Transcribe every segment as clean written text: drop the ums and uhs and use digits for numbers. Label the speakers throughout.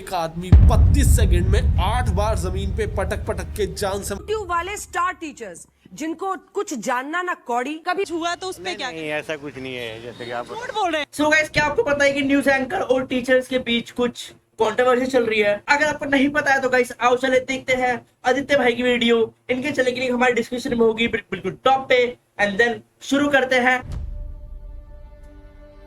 Speaker 1: एक आदमी 32 सेकंड में 8 बार जमीन पे पटक पटक के जान से
Speaker 2: यूट्यूब वाले स्टार टीचर्स जिनको कुछ जानना ना कौड़ी कभी
Speaker 3: हुआ तो उस पे क्या
Speaker 4: नहीं ऐसा कुछ नहीं है जैसे कि आप
Speaker 3: झूठ बोल रहे हैं।
Speaker 5: सो गाइस, क्या आपको पता है कि न्यूज एंकर और टीचर्स के बीच कुछ कंट्रोवर्सी चल रही है? अगर आपको नहीं पता है तो गाइस आओ चले देखते हैं आदित्य भाई की वीडियो। इनके चले की लिंक हमारे डिस्क्रिप्शन में होगी बिल्कुल टॉप पे। एंड देन शुरू करते हैं।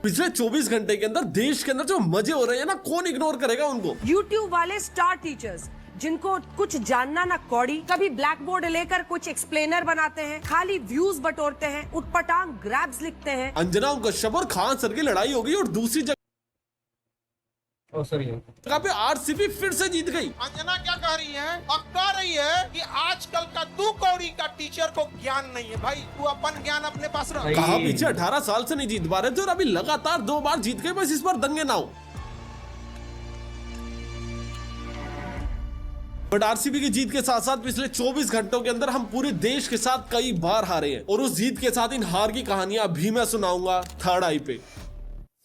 Speaker 1: पिछले 24 घंटे के अंदर देश के अंदर जो मजे हो रहे हैं ना, कौन इग्नोर करेगा उनको।
Speaker 2: यूट्यूब वाले स्टार टीचर्स जिनको कुछ जानना ना कौड़ी कभी ब्लैक बोर्ड लेकर कुछ एक्सप्लेनर बनाते हैं, खाली व्यूज बटोरते हैं, उटपटांग ग्रैब्स लिखते हैं।
Speaker 1: अंजना कश्यप और खान सर की लड़ाई हो गई और दूसरी जगह पे आरसीबी फिर से जीत गई।
Speaker 6: अंजना क्या कह रही है? अब कह रही है कि आजकल का 2 कौड़ी का टीचर को ज्ञान नहीं है। भाई तू अपन ज्ञान अपने पास रख।
Speaker 1: कहा पीछे 18 साल से नहीं जीत पा रहे थे और अभी लगातार 2 बार जीत गए, बस इस बार दंगे ना हो। बट आरसीबी की जीत के साथ साथ पिछले 24 घंटों के अंदर हम पूरे देश के साथ कई बार हारे हैं और उस जीत के साथ इन हार की कहानियां भी मैं सुनाऊंगा थर्ड आई पे।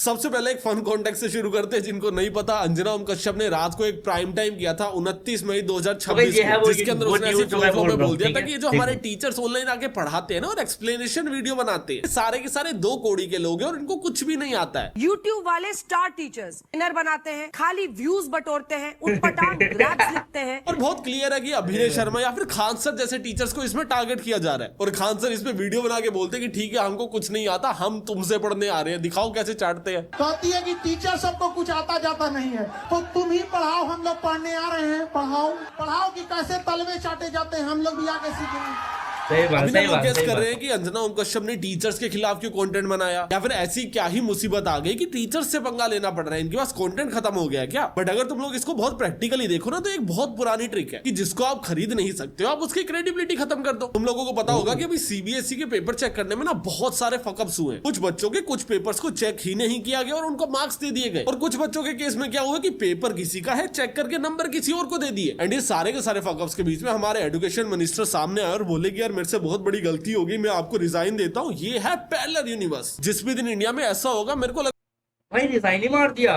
Speaker 1: सबसे पहले एक फन कॉन्टेक्स्ट से शुरू करते हैं। जिनको नहीं पता, अंजना कश्यप ने रात को एक प्राइम टाइम किया था 29 मई 2026 को, जिसके अंदर उसने ऐसी फ्लो में बोल दिया था कि जो हमारे टीचर्स ऑनलाइन आके पढ़ाते हैं ना और एक्सप्लेनेशन वीडियो बनाते हैं, सारे के सारे 2 कौड़ी के लोग हैं और इनको कुछ भी नहीं आता है।
Speaker 2: यूट्यूब वाले स्टार टीचर्स इनर बनाते हैं, खाली व्यूज बटोरते हैं, उटपटांग ग्रैब्स लिखते हैं।
Speaker 1: और बहुत क्लियर है कि अभिनय शर्मा या फिर खान सर जैसे टीचर्स को इसमें टारगेट किया जा रहा है और खान सर इसमें वीडियो बना के बोलते हैं कि ठीक है हमको कुछ नहीं आता, हम तुमसे पढ़ने आ रहे हैं, दिखाओ कैसे चाटते हैं।
Speaker 6: कहती है कि टीचर सबको कुछ आता जाता नहीं है तो तुम ही पढ़ाओ, हम लोग पढ़ने आ रहे हैं। पढ़ाओ कि कैसे तलवे चाटे जाते हैं, हम लोग भी आके सीखेंगे।
Speaker 1: अभी लोग गेस कर रहे हैं कि अंजना कश्यप ने टीचर्स के खिलाफ क्यों कंटेंट बनाया या फिर ऐसी क्या ही मुसीबत आ गई कि टीचर्स से पंगा लेना पड़ रहा है, इनके पास कंटेंट खत्म हो गया है क्या? बट अगर तुम लोग इसको बहुत प्रैक्टिकली देखो ना तो एक बहुत पुरानी ट्रिक है कि जिसको आप खरीद नहीं सकते हो आप उसकी क्रेडिबिलिटी खत्म कर दो। तुम लोगों को पता होगा कि अभी सीबीएसई के पेपर चेक करने में ना बहुत सारे फकअप्स हुए। कुछ बच्चों के कुछ पेपर्स को चेक ही नहीं किया गया और उनको मार्क्स दे दिए गए, और कुछ बच्चों के केस में क्या हुआ कि पेपर किसी का है, चेक करके नंबर किसी और को दे दिए। एंड ये सारे के सारे फकअप्स के बीच में हमारे एजुकेशन मिनिस्टर सामने आए और बोले कि यार मेरे से बहुत बड़ी गलती होगी, मैं आपको रिजाइन देता हूँ। ये है पैरेलल यूनिवर्स। जिस भी दिन इंडिया में ऐसा होगा मेरे को
Speaker 5: भाई रिजाइन ही मार दिया,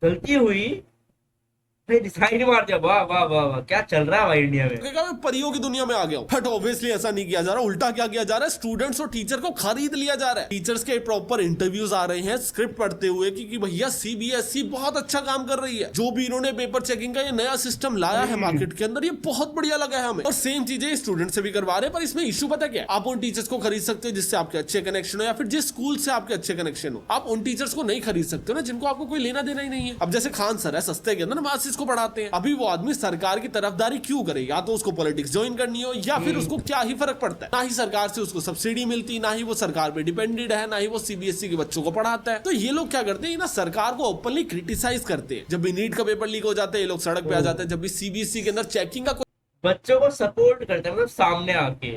Speaker 5: गलती हुई भाई रिजाइन ही मार दिया। वाह वाह वाह वाह, क्या चल रहा है भाई इंडिया में।
Speaker 1: लगेगा मैं परियों की दुनिया में आ गया हूं। बट ऑब्वियसली ऐसा नहीं किया जा रहा, उल्टा क्या किया जा रहा है, स्टूडेंट्स और टीचर को खरीद लिया जा रहा है। टीचर्स के प्रॉपर इंटरव्यूज आ रहे हैं स्क्रिप्ट पढ़ते हुए कि भैया सीबीएसई बहुत अच्छा काम कर रही है, जो भी इन्होंने पेपर चेकिंग का ये नया सिस्टम लाया है मार्केट के अंदर, ये बहुत बढ़िया लगा है हमें। और सेम चीजें स्टूडेंट से भी करवा रहे हैं। पर इसमें इशू पता क्या है, आप उन टीचर्स को खरीद सकते हो जिससे आपके अच्छे कनेक्शन हो या फिर जिस स्कूल से आपके अच्छे कनेक्शन हो। आप उन टीचर्स को नहीं खरीद सकते हो ना जिनको आपको कोई लेना देना ही नहीं है। अब जैसे खान सर है, सस्ते के अंदर मासिस को पढ़ाते हैं। अभी वो आदमी सरकार की तरफदारी क्यों करे? या तो उसको पॉलिटिक्स ज्वाइन करनी हो या फिर उसको क्या ही फर्क पड़ता है। ना ही सरकार से उसको सब्सिडी मिलती, ना ही वो सरकार पे डिपेंडेंट है, ना ही वो सीबीएसई के बच्चों को पढ़ाता है। तो ये लोग क्या करते हैं ना, सरकार को ओपनली क्रिटिसाइज करते हैं। जब भी नीट का पेपर लीक हो जाता है ये लोग सड़क पे आ जाते हैं। जब भी सीबीएसई के अंदर चेकिंग का
Speaker 5: बच्चों को सपोर्ट करते हैं, मतलब सामने आके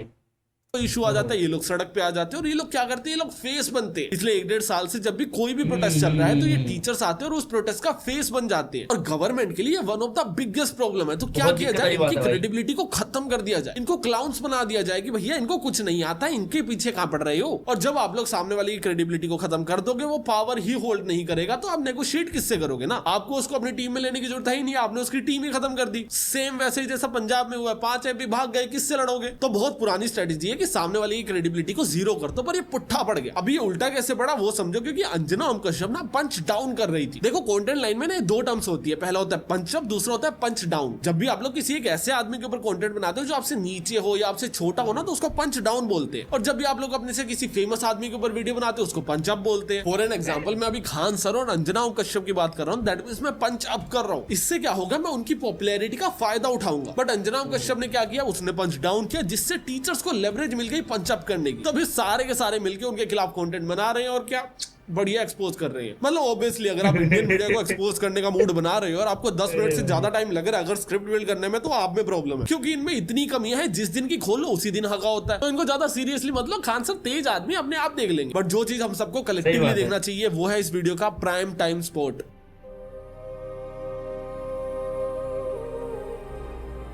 Speaker 1: इशू आ जाता है ये लोग सड़क पे आ जाते हैं। और ये लोग क्या करते हैं, ये लोग फेस बनते हैं। इसलिए 1-1.5 साल से जब भी कोई भी प्रोटेस्ट चल रहा है तो ये टीचर्स आते हैं और उस प्रोटेस्ट का फेस बन जाते हैं। और गवर्नमेंट के लिए one of the biggest problem है। तो क्या किया जाए, इनकी क्रेडिबिलिटी को खत्म कर दिया जाए, इनको क्लाउन्स बना दिया जाए कि भैया इनको कुछ नहीं आता, इनके पीछे कहां पड़ रहे हो। और जब आप लोग सामने वाले की क्रेडिबिलिटी को खत्म कर दोगे, वो पावर ही होल्ड नहीं करेगा, तो आप नेगोशिएट किससे करोगे ना। आपको उसको अपनी टीम में लेने की जरूरत ही नहीं, आपने उसकी टीम ही खत्म कर दी। सेम वैसे ही जैसा पंजाब में हुआ, 5 एमपी भाग गए, किससे लड़ोगे। तो बहुत पुरानी स्ट्रेटेजी है कि सामने वाले की क्रेडिबिलिटी को जीरो कर दो, पर ये पुट्ठा पड़ गया। अभी ये उल्टा कैसे पड़ा वो समझो, क्योंकि अंजना कश्यप ना पंच डाउन कर रही थी। देखो कंटेंट लाइन में ना 2 टर्म्स होती है, पहला होता है पंच अप, दूसरा होता है पंच डाउन। जब भी आप लोग किसी एक ऐसे आदमी के ऊपर कंटेंट बनाते हो जो आपसे नीचे हो या आपसे छोटा हो ना, तो उसको पंच डाउन बोलते हैं। और जब भी आप लोग अपने से किसी फेमस आदमी के ऊपर वीडियो बनाते हो उसको पंच अप बोलते हैं। फॉर एन एग्जांपल मैं अभी खान सर और अंजना कश्यप की बात कर रहा हूँ, दैट मींस मैं पंच अप कर रहा हूँ। इससे क्या होगा, मैं उनकी पॉपुलैरिटी का फायदा उठाऊंगा। बट अंजना कश्यप ने क्या किया, उसने पंच डाउन किया, जिससे टीचर्स को लेवरेज मिल गई पंच अप करने की। तो अभी सारे के सारे मिलकर उनके खिलाफ कंटेंट बना रहे हैं और क्या बढ़िया एक्सपोज कर रहे हैं। मतलब ऑब्वियसली अगर आप इंडियन मीडिया को एक्सपोज करने का मूड बना रहे हो और आपको 10 मिनट से ज्यादा टाइम लग रहा है अगर स्क्रिप्ट बिल्ड करने में, तो आप में प्रॉब्लम है, क्योंकि इनमें इतनी कमियां हैं, जिस दिन की खोलो उसी दिन हगा होता है। तो इनको ज्यादा सीरियसली मतलब, खान सर तेज आदमी अपने आप देख लेंगे। बट जो चीज हम सबको कलेक्टिवली देखना चाहिए वो है इस वीडियो का प्राइम टाइम स्पॉट।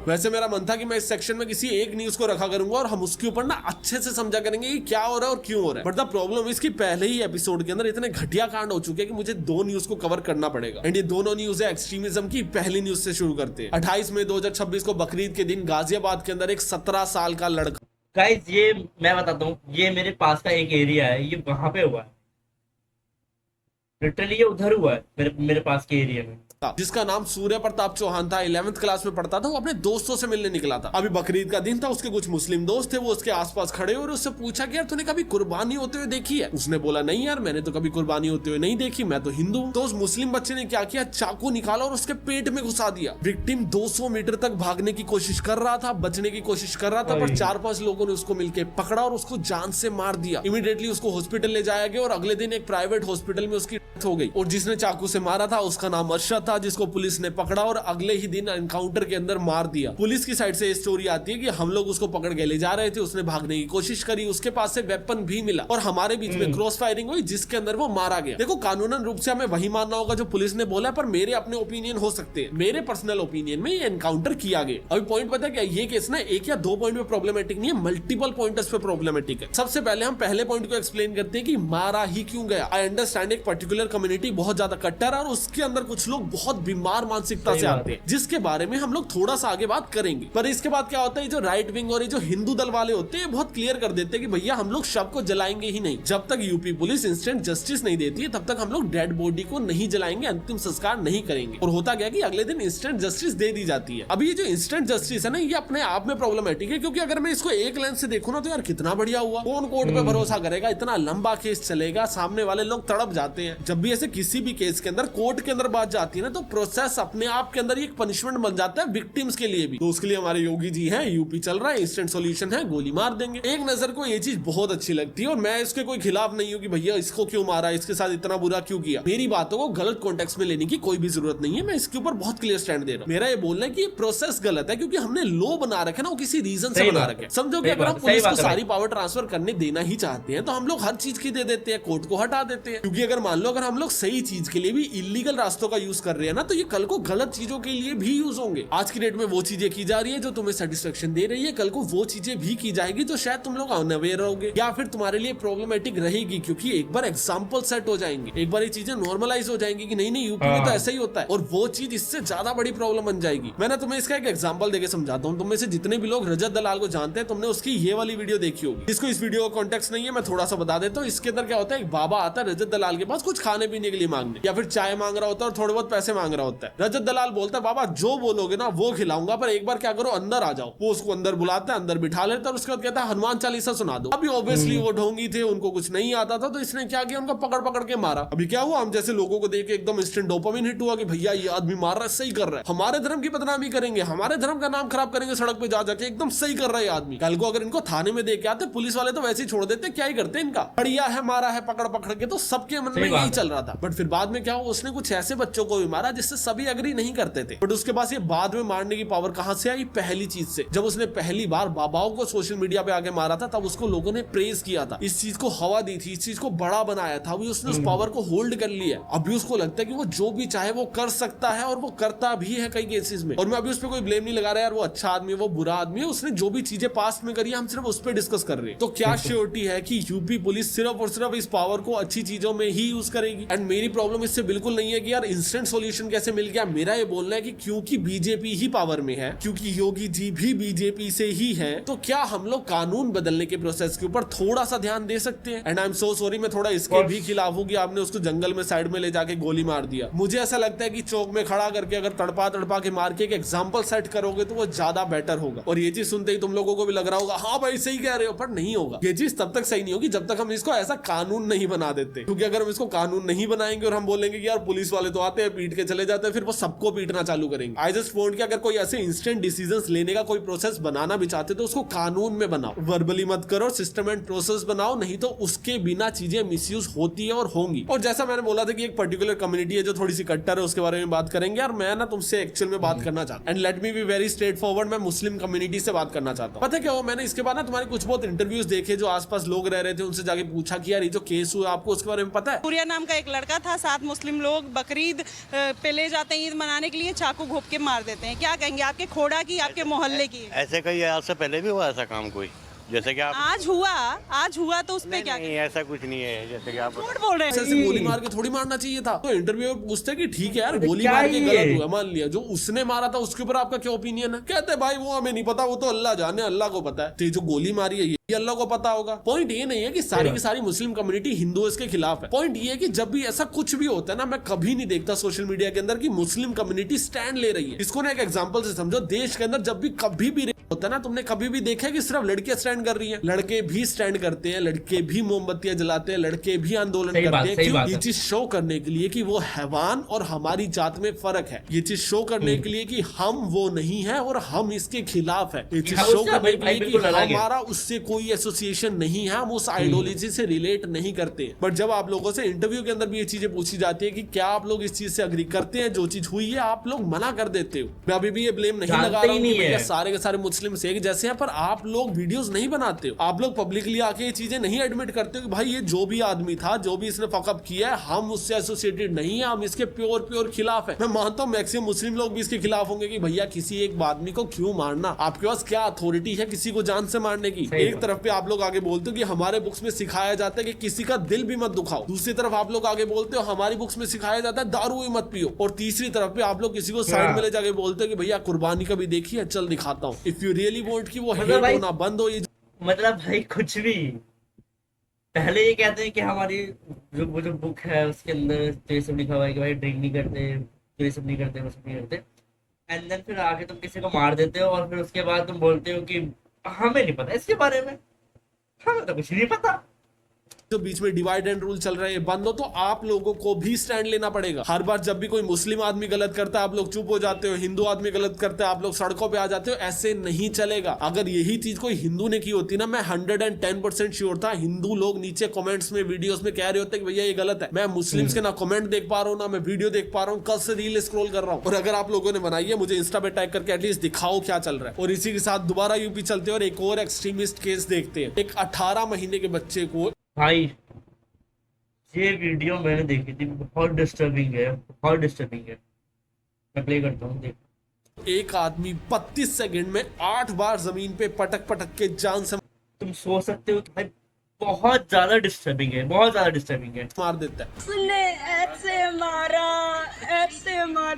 Speaker 1: वैसे मेरा मन था कि मैं इस सेक्शन में किसी एक न्यूज को रखा करूंगा और हम उसके ऊपर ना अच्छे से समझा करेंगे कि क्या हो रहा है और क्यों हो रहा है। बट द प्रॉब्लम इसकी पहले ही एपिसोड के अंदर इतने घटिया कांड हो चुके हैं कि मुझे 2 न्यूज को कवर करना पड़ेगा। एंड ये दोनों न्यूज है एक्सट्रीमिज्म की। पहली न्यूज से शुरू करते हैं। 28 मई 2026 को बकरीद के दिन गाजियाबाद के अंदर एक 17 साल का लड़का,
Speaker 5: गाइस ये मैं बताता हूँ, ये मेरे पास का एक एरिया है, ये वहां पे हुआ है, लिटरली ये उधर हुआ है मेरे पास के एरिया में,
Speaker 1: जिसका नाम सूर्य प्रताप चौहान था, 11th क्लास में पढ़ता था। वो अपने दोस्तों से मिलने निकला था। अभी बकरीद का दिन था। उसके कुछ मुस्लिम दोस्त थे, वो उसके आसपास खड़े और उससे पूछा कि यार तूने कभी कुर्बानी होते हुए देखी है? उसने बोला नहीं यार, मैंने तो कभी कुर्बानी होते हुए नहीं देखी, मैं तो हिंदू हूं। तो उस मुस्लिम बच्चे ने क्या किया, चाकू निकाला और उसके पेट में घुसा दिया। विक्टिम 200 मीटर तक भागने की कोशिश कर रहा था, बचने की कोशिश कर रहा था, पर 4-5 लोगों ने उसको मिलकर पकड़ा और उसको जान से मार दिया। इमीडिएटली उसको हॉस्पिटल ले जाया गया और अगले दिन एक प्राइवेट हॉस्पिटल में उसकी डेथ हो गई। और जिसने चाकू से मारा था उसका नाम अरशद था, जिसको पुलिस ने पकड़ा और अगले ही दिन एनकाउंटर के अंदर मार दिया। पुलिस की साइड से स्टोरी आती है कि हम लोग उसको पकड़ के ले जा रहे थे, उसने भागने की कोशिश करी, उसके पास से वेपन भी मिला और हमारे बीच में क्रॉस फायरिंग हुई जिसके अंदर वो मारा गया। देखो कानूनन रूप से हमें वही मानना होगा जो पुलिस ने बोला, पर मेरे अपने ओपिनियन हो सकते हैं। मेरे पर्सनल ओपिनियन में ये एनकाउंटर किया गया। अभी पॉइंट पता है क्या, ये केस ना 1 या 2 पॉइंट पे प्रॉब्लमेटिक नहीं है, मल्टीपल पॉइंट्स पे प्रॉब्लमेटिक है। सबसे पहले हम पहले पॉइंट को एक्सप्लेन करते हैं कि मारा ही क्यों गया। आई अंडरस्टैंड एक पर्टिकुलर कम्युनिटी बहुत ज्यादा कट्टर है और उसके अंदर कुछ लोग बहुत बीमार मानसिकता से आते हैं, जिसके बारे में हम लोग थोड़ा सा आगे बात करेंगे। पर इसके बाद क्या होता है, जो राइट विंग और ये जो हिंदू दल वाले होते हैं बहुत क्लियर कर देते हैं कि भैया हम लोग शव को जलाएंगे ही नहीं। जब तक यूपी पुलिस इंस्टेंट जस्टिस नहीं देती है तब तक हम लोग डेड बॉडी को नहीं जलाएंगे, अंतिम संस्कार नहीं करेंगे। और होता क्या कि अगले दिन इंस्टेंट जस्टिस दे दी जाती है। अभी ये जो इंस्टेंट जस्टिस है ना, ये अपने आप में प्रॉब्लमेटिक है, क्योंकि अगर मैं इसको एक लेंस से देखूं ना तो यार कितना बढ़िया हुआ, कौन कोर्ट पे भरोसा करेगा, इतना लंबा केस चलेगा, सामने वाले लोग तड़प जाते हैं। जब भी ऐसे किसी भी केस के अंदर कोर्ट के अंदर बात जाती है ना, तो प्रोसेस अपने आप के अंदर एक पनिशमेंट बन जाता है विक्टिम्स के लिए भी। तो उसके लिए हमारे योगी जी हैं, यूपी चल रहा है, इंस्टेंट सॉल्यूशन है, गोली मार देंगे। एक नजर को ये चीज बहुत अच्छी लगती है और मैं इसके कोई खिलाफ नहीं हूँ कि भैया इसको क्यों मारा, इसके साथ इतना बुरा क्यों किया। मेरी बातों को गलत कॉन्टेक्स्ट में लेने की कोई भी जरूरत नहीं है। मैं इसके ऊपर बहुत क्लियर स्टैंड दे रहा हूँ। मेरा ये बोलना है कि ये प्रोसेस गलत है, क्योंकि हमने लो बना रखे ना, वो किसी रीजन से बना रखे। समझो कि अगर हम पुलिस को सारी पावर ट्रांसफर करने देना ही चाहते हैं तो हम लोग हर चीज की दे देते हैं, कोर्ट को हटा देते हैं। क्योंकि अगर मान लो अगर हम लोग सही चीज के लिए भी इलीगल रास्तों का यूज कर रहे हैं ना, तो ये कल को गलत चीजों के लिए भी यूज होंगे। आज की डेट में वो चीजें की जा रही है जो तुम्हें सेटिस्फेक्शन दे रही है, कल को वो चीजें भी की जाएगी जो शायद तुम लोग अनअवेयर रहोगे या फिर तुम्हारे लिए प्रॉब्लमेटिक रहेगी, क्योंकि एक बार एग्जांपल सेट हो जाएंगे, एक बार ये चीजें नॉर्मलाइज हो जाएंगी कि नहीं नहीं यूपी में तो ऐसा ही होता है, और वो चीज इससे ज्यादा बड़ी प्रॉब्लम बन जाएगी। मैंने तुम्हें इसका एक एग्जांपल देके समझाता हूँ। तुम में से जितने भी लोग रजत दलाल को जानते हैं, तुमने उसकी ये वाली वीडियो देखी होगी। जिसको इस वीडियो का कॉन्टेक्स्ट नहीं है, मैं थोड़ा सा बता देता हूँ। इसके अंदर क्या होता है, एक बाबा आता है रजत दलाल के पास कुछ खाने पीने के लिए मांगने, या फिर चाय मांग रहा होता है और थोड़े बहुत पैसे मांग रहा होता है। रजत दलाल बोलता है बाबा जो बोलोगे ना वो खिलाऊंगा, पर एक बार क्या करो अंदर आ जाओ। वो उसको अंदर बुलाता है, अंदर बिठा लेता है और उसके बाद कहता है हनुमान चालीसा सुना दो। अभी ऑब्वियसली वो ढोंगी थे, उनको कुछ नहीं आता था, तो इसने क्या किया, उनको पकड़ पकड़ के मारा। अभी क्या हुआ, हम जैसे लोगों को देख के एकदम इंस्टेंट डोपामिन हिट हुआ कि भैया ये आदमी मार रहा है, सही कर रहा है, हमारे धर्म की बदनामी करेंगे, हमारे धर्म का नाम खराब करेंगे सड़क पे जा जाके, एकदम सही कर रहा है आदमी। कल को अगर इनको थाने में देके आते पुलिस वाले तो वैसे ही छोड़ देते, क्या ही करते इनका, बढ़िया है मारा है पकड़ पकड़ के, तो सबके मन में यही चल रहा था। बट फिर बाद में क्या हुआ, उसने कुछ ऐसे बच्चों को भी मारा जिससे सभी एग्री नहीं करते थे। बट उसके पास ये बाद में मारने की पावर कहां से आई, पहली चीज से। जब उसने पहली बार बाबाओं को सोशल मीडिया पे आके मारा था, तब उसको लोगों ने प्रेज किया था, इस चीज को हवा दी थी, इस चीज को बड़ा बनाया था। अभी उसने उस पावर को होल्ड कर लिया। अभी उसको लगता है कि वो जो भी चाहे वो कर सकता है, और वो करता भी है कई केसेस में। और मैं अभी उस पर कोई ब्लेम नहीं लगा रहा यार वो अच्छा आदमी है वो बुरा आदमी है, उसने जो भी चीजें पास्ट में करी हम सिर्फ उस पर डिस्कस कर रहे हैं। तो क्या श्योरिटी है कि यूपी पुलिस सिर्फ और सिर्फ इस पावर को अच्छी चीजों में ही यूज करेगी? एंड मेरी प्रॉब्लम इससे बिल्कुल नहीं है कि यार इंस्टेंट सॉल्यूशन कैसे मिल गया। मेरा ये बोलना है कि क्योंकि बीजेपी ही पावर में है, क्योंकि योगी जी भी बीजेपी से ही है, तो क्या हम लोग कानून बदलने के प्रोसेस के ऊपर थोड़ा सा ध्यान दे सकते हैं? And I am so sorry, मैं थोड़ा इसके भी खिलाफ हूँ कि आपने उसको जंगल में साइड में ले जाके गोली मार दिया। मुझे ऐसा लगता है कि चौक में खड़ा करके अगर तड़पा तड़पा के मार के एक एग्जाम्पल सेट करोगे तो वो ज्यादा बेटर होगा। और ये चीज सुनते ही तुम लोगों को भी लग रहा होगा हाँ भाई सही कह रहे हो, पर नहीं होगा। ये चीज तब तक सही नहीं होगी जब तक हम इसको ऐसा कानून नहीं बना देते, क्योंकि अगर हम इसको कानून नहीं बनाएंगे और हम बोलेंगे कि यार पुलिस वाले तो आते हैं पीट के चले जाते हैं, फिर वो सबको पीटना चालू करेंगे। आई जस्ट वांट कि अगर कोई ऐसे इंस्टेंट डिसीजंस लेने का कोई प्रोसेस बनाना भी चाहते तो उसको कानून में बनाओ, वर्बली मत करो, सिस्टम एंड प्रोसेस बनाओ, नहीं तो उसके बिना चीजें मिसयूज होती है और होंगी। और जैसा मैंने बोला था कि एक पर्टिकुलर कम्युनिटी है जो थोड़ी सी कट्टर है, उसके बारे में बात करेंगे। यार मैं ना तुमसे एक्चुअल में बात करना चाहता हूं, and let me be very straight forward, मैं मुस्लिम कम्युनिटी से बात करना चाहता हूं। पता है क्या हो, मैंने इसके बाद ना तुम्हारे कुछ बहुत इंटरव्यूज देखे जो आसपास लोग रह रहे थे, उनसे जाके पूछा कि यार ये जो केस हुआ आपको उसके बारे में पता है?
Speaker 3: सूर्या नाम नाम का एक लड़का था, 7 मुस्लिम लोग बकरीद पे ले जाते हैं ईद मनाने के लिए, चाकू घोंप के मार देते हैं। क्या कहेंगे, आपके खोड़ा की, आपके मोहल्ले की?
Speaker 4: ऐसे कई आज से पहले भी हुआ ऐसा काम कोई, जैसे कि आप
Speaker 3: आज हुआ तो उस पे क्या?
Speaker 4: नहीं, ऐसा कुछ नहीं है, जैसे कि आप
Speaker 3: झूठ बोल रहे हैं।
Speaker 1: ऐसे गोली मार के थोड़ी मारना चाहिए था। तो इंटरव्यू में पूछते कि ठीक है यार,
Speaker 5: अरे
Speaker 1: गोली
Speaker 5: क्या
Speaker 1: मार के
Speaker 5: ये?
Speaker 1: गलत हुआ, मान लिया, जो उसने मारा था उसके ऊपर आपका क्या ओपिनियन है? कहते भाई वो हमें नहीं पता, वो तो अल्लाह जाने, अल्लाह को पता है। तो ये जो गोली मारी है ये अल्लाह को पता होगा। पॉइंट ये नहीं है कि सारी की सारी मुस्लिम कम्युनिटी हिंदुओं के खिलाफ है। पॉइंट ये है कि जब भी ऐसा कुछ भी होता है ना, मैं कभी नहीं देखता सोशल मीडिया के अंदर कि मुस्लिम कम्युनिटी स्टैंड ले रही है। इसको ना एक एग्जांपल से समझो, देश के अंदर जब भी कभी भी होता है ना, तुमने कभी भी देखा है कि सिर्फ लड़कियां स्टैंड कर रही हैं? लड़के भी स्टैंड करते हैं, लड़के भी मोमबत्तियां जलाते हैं, लड़के भी आंदोलन करते हैं। क्यों? ये चीज शो करने के लिए कि वो हैवान और हमारी जात में फर्क है। ये चीज शो करने के लिए कि हम वो नहीं है और हम इसके खिलाफ है। ये चीज शो करने के लिए कि हमारा उससे कोई एसोसिएशन नहीं है, हम उस आइडियोलॉजी से रिलेट नहीं करते। बट जब आप लोगों से इंटरव्यू के अंदर भी ये चीजें पूछी जाती है कि क्या आप लोग इस चीज से अग्री करते हैं, जो चीज हुई है आप लोग मना कर देते हो। मैं अभी भी ये ब्लेम नहीं लगा रहा हूँ कि भैया सारे के सारे मुस्लिम एक जैसे हैं, पर आप लोग वीडियोस नहीं बनाते हो। आप लोग पब्लिकली आके ये चीजें नहीं एडमिट करते हो कि भाई ये जो भी आदमी था, जो भी इसने फकअप किया है, हम उससे एसोसिएटेड नहीं है, हम इसके प्योर खिलाफ है। मैं मानता हूँ मैक्सिमम मुस्लिम लोग भी इसके खिलाफ होंगे कि भैया किसी एक आदमी को क्यों मारना, आपके पास क्या अथॉरिटी है किसी को जान से मारने की? एक तरफ पे आप लोग आगे बोलते हो कि हमारे बुक्स में सिखाया जाता है कि किसी का दिल भी मत दुखाओ, दूसरी तरफ आप लोग आगे बोलते हो हमारी बुक्स में सिखाया जाता है दारू भी मत पियो, और तीसरी तरफ पे आप लोग किसी को साइड में ले जाके बोलते हो कि भैया कुर्बानी का भी देखिए, चल दिखाता हूँ। इफ यू रियली वांट कि वो हेट होना बंद हो, ये
Speaker 5: मतलब भाई कुछ भी, पहले ये कहते हैं कि हमारी जो बुक है उसके अंदर तो ये सब लिखा हुआ है कि भाई ड्रिंक नहीं करते, तो ये सब नहीं करते, वो सब नहीं करते, एंड देन फिर आके तुम किसी को मार देते हो और फिर उसके बाद तुम बोलते हो कि हमें नहीं पता इसके बारे में, हमें तो कुछ नहीं पता।
Speaker 1: जो बीच में डिवाइड एंड रूल चल रहा है ये बंद हो, तो आप लोगों को भी स्टैंड लेना पड़ेगा। हर बार जब भी कोई मुस्लिम आदमी गलत करता है आप लोग चुप हो जाते हो, हिंदू आदमी गलत करता है आप लोग सड़कों पे आ जाते हो। ऐसे नहीं चलेगा। अगर यही चीज कोई हिंदू ने की होती ना, मैं 110% श्योर था हिंदू लोग नीचे कमेंट्स में वीडियोस में कह रहे होते कि भैया ये गलत है। मैं मुस्लिम्स के ना कमेंट देख पा रहा हूँ, ना मैं वीडियो देख पा रहा हूँ, कल से रील स्क्रॉल कर रहा हूँ। और अगर आप लोगों ने बनाई है, मुझे इंस्टा पे टैग करके एटलीस्ट दिखाओ क्या चल रहा है। और इसी के साथ दोबारा यूपी चलते हैं और एक और एक्सट्रीमिस्ट केस देखते हैं। एक 18 महीने के बच्चे को,
Speaker 5: भाई ये वीडियो मैंने देखी थी, बहुत डिस्टर्बिंग है, बहुत डिस्टर्बिंग है। मैं प्ले करता हूँ, देख।
Speaker 1: एक आदमी 32 सेकंड में 8 बार जमीन पे पटक पटक के जान से
Speaker 5: तुम सोच सकते हो कि भाई बहुत ज्यादा डिस्टर्बिंग है, बहुत ज्यादा डिस्टर्बिंग है।
Speaker 1: मार देता है।
Speaker 3: उसने ऐसे मारा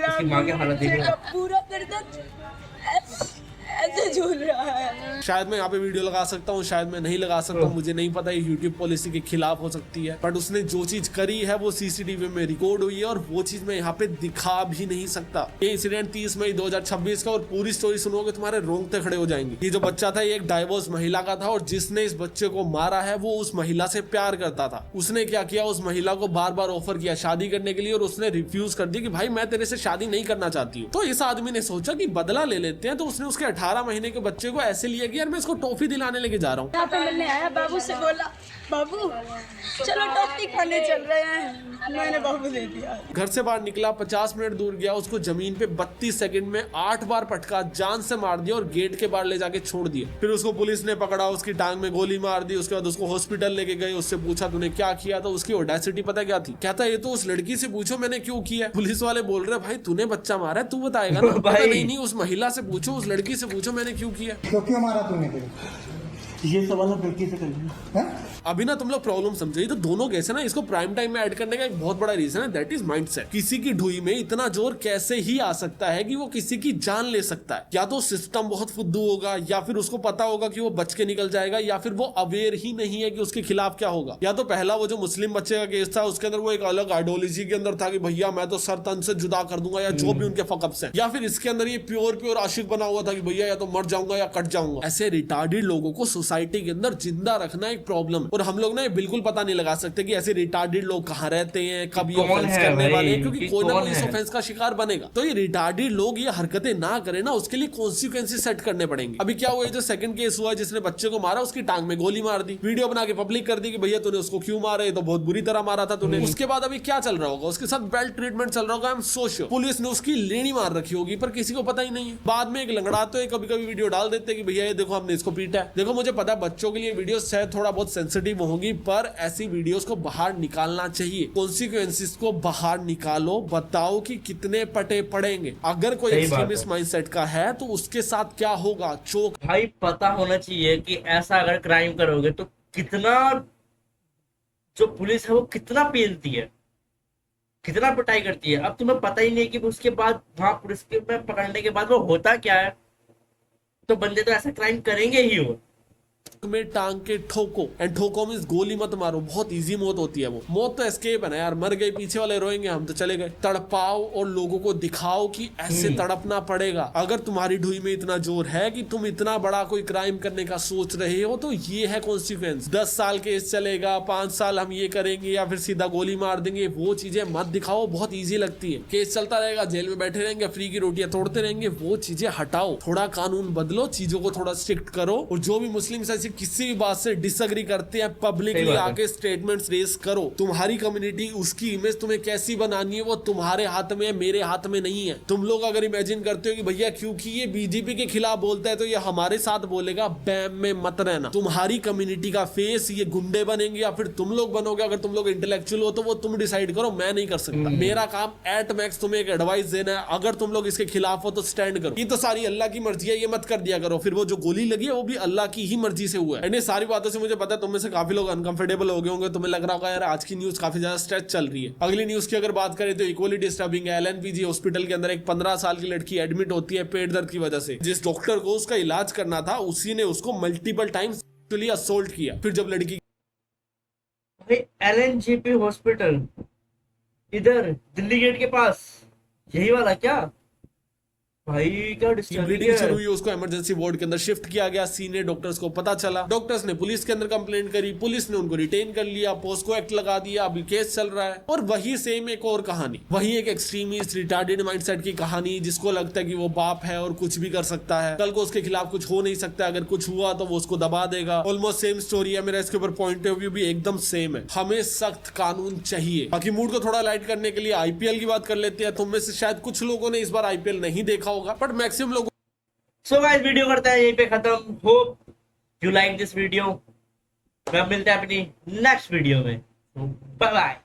Speaker 5: उसकी माँ के हालत देख रहे हो?
Speaker 3: पूरा गर्दन ऐसे झूल रहा है।
Speaker 1: शायद मैं यहाँ पे वीडियो लगा सकता हूँ, शायद मैं नहीं लगा सकता हूँ, मुझे नहीं पता, ये यूट्यूब पॉलिसी के खिलाफ हो सकती है। बट उसने जो चीज करी है वो सीसीटीवी में रिकॉर्ड हुई है और वो चीज मैं यहाँ पे दिखा भी नहीं सकता। ये इंसिडेंट 30 मई 2026 का, और पूरी स्टोरी सुनोगे तुम्हारे रोंगटे खड़े हो जाएंगे। ये जो बच्चा था ये एक डाइवोर्स महिला का था, और जिसने इस बच्चे को मारा है वो उस महिला से प्यार करता था। उसने क्या किया, उस महिला को बार बार ऑफर किया शादी करने के लिए, और उसने रिफ्यूज कर दिया कि भाई मैं तेरे से शादी नहीं करना चाहती हूँ। तो इस आदमी ने सोचा कि बदला ले लेते हैं, तो उसने उसके 18 महीने के बच्चे को ऐसे लिया कि यार मैं इसको टॉफी दिलाने लेके जा रहा हूँ।
Speaker 3: यहाँ पे मिलने आया, बाबू से बोला बाबू चलो टॉफी खाने चल रहे हैं, मैंने बाबू दे दिया।
Speaker 1: घर से बाहर निकला, 50 मिनट दूर गया, उसको जमीन पे 32 सेकंड में 8 बार पटका, जान से मार दिया और गेट के बाहर ले जाके छोड़ दिया। फिर उसको पुलिस ने पकड़ा, उसकी टांग में गोली मार दी। उसके बाद उसको हॉस्पिटल लेके गए, उससे पूछा तूने क्या किया, तो उसकी ऑडेसिटी पता क्या थी, कहता ये तो उस लड़की से पूछो मैंने क्यों किया। पुलिस वाले बोल रहे भाई तूने बच्चा मारा है, तू बताएगा ना।
Speaker 5: भाई
Speaker 1: नहीं, उस महिला से पूछो, उस लड़की से पूछो मैंने क्यों किया।
Speaker 6: तो क्यों मारा तूने?
Speaker 7: ये सवाल आप लड़की से करिए।
Speaker 1: अभी ना तुम लोग प्रॉब्लम समझे, तो दोनों कैसे ना इसको प्राइम टाइम में ऐड करने का एक बहुत बड़ा रीजन है, दैट इज माइंडसेट। किसी की ढुई में इतना जोर कैसे ही आ सकता है कि वो किसी की जान ले सकता है। या तो सिस्टम बहुत फुद्दू होगा, या फिर उसको पता होगा कि वो बच के निकल जाएगा, या फिर वो अवेयर ही नहीं है कि उसके खिलाफ क्या होगा। या तो पहला वो जो मुस्लिम बच्चे का केस था, उसके अंदर वो एक अलग आइडियोलॉजी के अंदर था कि भैया मैं तो सर तन से जुदा कर दूंगा, या जो भी उनके फकअप्स हैं। या फिर इसके अंदर ये प्योर आशिक बना हुआ था कि भैया या तो मर जाऊंगा या कट जाऊंगा। ऐसे रिटार्डेड लोगों को सोसाइटी के अंदर जिंदा रखना एक प्रॉब्लम। और हम लोग ना बिल्कुल पता नहीं लगा सकते कि ऐसे रिटार्डेड लोग कहाँ रहते हैं, कब ये ऑफेंस करने वाले हैं, क्योंकि कोई ना कोई इस ऑफेंस का शिकार बनेगा। तो ये रिटार्डेड लोग ये हरकतें ना करें ना, उसके लिए कॉन्सिक्वेंसेस सेट करने पड़ेंगे। अभी क्या हुआ, जो सेकंड केस हुआ जिसने बच्चे को मारा, उसकी टांग में गोली मार दी, वीडियो बना के पब्लिक कर दी कि भैया तूने उसको क्यों मारा, ये तो बहुत बुरी तरह मारा था तूने। उसके बाद अभी क्या चल रहा होगा, उसके साथ बेल्ट ट्रीटमेंट चल रहा होगा, I am so sure. Police ने उसकी लेनी मार रखी होगी, पर किसी को पता ही नहीं है। बाद में एक लंगड़ाते हुए कभी कभी वीडियो डाल देते कि भैया ये देखो हमने इसको पीटा है। देखो मुझे पता है बच्चों के लिए वीडियो शायद थोड़ा बहुत सेंसिटिव सेंसिटिव होंगी, पर ऐसी वीडियोस को बाहर निकालना चाहिए। कॉन्सिक्वेंसेस को बाहर निकालो, बताओ कि कितने पटे पड़ेंगे। अगर कोई
Speaker 5: सही बात
Speaker 1: एक्सट्रीमिस्ट
Speaker 5: है।
Speaker 1: माइंडसेट का है तो उसके साथ क्या होगा, चोक।
Speaker 5: भाई पता होना चाहिए कि ऐसा अगर क्राइम करोगे तो कितना, जो पुलिस है वो कितना पेलती है, कितना पिटाई करती है। अब तुम्हें पता ही नहीं कि उसके बाद वहां पुलिस के में पकड़ने के बाद वो होता क्या है, तो बंदे तो ऐसा क्राइम करेंगे ही वो।
Speaker 1: में टांग के ठोको, एंड ठोको मींस गोली मत मारो, बहुत इजी मौत होती है वो। मौत तो एस्केप है ना यार, मर गए, पीछे वाले रोएंगे, हम तो चले गए। तड़पाओ और लोगों को दिखाओ कि ऐसे तड़पना पड़ेगा। अगर तुम्हारी ढूई में इतना जोर है कि तुम इतना बड़ा कोई क्राइम करने का सोच रहे हो तो ये है कॉन्सिक्वेंस। 10 साल केस चलेगा, 5 साल हम ये करेंगे या फिर सीधा गोली मार देंगे, वो चीजें मत दिखाओ, बहुत ईजी लगती है। केस चलता रहेगा, जेल में बैठे रहेंगे, फ्री की रोटियां तोड़ते रहेंगे, वो चीजें हटाओ। थोड़ा कानून बदलो, चीजों को थोड़ा स्ट्रिक्ट करो। और जो भी मुस्लिम ऐसी किसी भी बात से डिसएग्री करते हैं, पब्लिकली आके स्टेटमेंट्स रेज करो। तुम्हारी कम्युनिटी, उसकी इमेज तुम्हें कैसी बनानी है वो तुम्हारे हाथ में है, मेरे हाथ में नहीं है। तुम लोग अगर इमेजिन करते हो कि भैया क्योंकि ये बीजेपी के खिलाफ बोलता है तो ये हमारे साथ बोलेगा, बैम में मत रहना। तुम्हारी कम्युनिटी का फेस ये गुंडे बनेंगे या फिर तुम लोग बनोगे। अगर तुम लोग इंटेलेक्चुअल हो तो वो तुम डिसाइड करो, मैं नहीं कर सकता। मेरा काम एट मैक्स तुम्हें एक एडवाइस देना है। अगर तुम लोग इसके खिलाफ हो तो स्टैंड करो। ये तो सारी अल्लाह की मर्जी है, ये मत कर दिया करो। फिर वो जो गोली लगी है वो भी अल्लाह की ही मर्जी से हुआ है। एंड सारी बातों से मुझे पता है तुम में से काफी लोग अनकंफर्टेबल हो गए होंगे, तुम्हें लग रहा होगा यार आज की न्यूज काफी ज्यादा स्ट्रेच चल रही है। अगली न्यूज की अगर बात करें तो इक्वली डिस्टर्बिंग है। एलएनपीजी हॉस्पिटल के अंदर एक 15 साल की लड़की एडमिट होती है पेट दर्द की वजह से। जिस डॉक्टर को उसका इलाज करना था उसी ने उसको मल्टीपल टाइम्स असोल्ट किया। फिर जब लड़की
Speaker 5: एलएनजेपी हॉस्पिटल इधर दिल्ली गेट के पास, यही वाला क्या भाई, क्या
Speaker 1: ब्लीडिंग शुरू हुई, उसको इमरजेंसी वार्ड के अंदर शिफ्ट किया गया। सीनियर डॉक्टर्स को पता चला, डॉक्टर्स ने पुलिस के अंदर कंप्लेंट करी, पुलिस ने उनको रिटेन कर लिया, पोस्को एक्ट लगा दिया, अभी केस चल रहा है। और वही सेम एक और कहानी, वही एक एक्सट्रीमिस्ट रिटार्डेड माइंडसेट की कहानी, जिसको लगता है कि वो बाप है और कुछ भी कर सकता है, कल को उसके खिलाफ कुछ हो नहीं सकता, अगर कुछ हुआ तो वो उसको दबा देगा। ऑलमोस्ट सेम स्टोरी है। मेरा इसके ऊपर पॉइंट ऑफ व्यू भी एकदम सेम है। हमें सख्त कानून चाहिए। बाकी मूड को थोड़ा लाइट करने के लिए आईपीएल की बात कर लेते हैं। तुम में से शायद कुछ लोगों ने इस बार आईपीएल नहीं देखा होगा, बट मैक्सिमम लोग।
Speaker 5: सो गाइस वीडियो करते हैं यहीं पे खत्म। Hope you like this video. मैं मिलते हैं अपनी नेक्स्ट वीडियो में। Bye bye.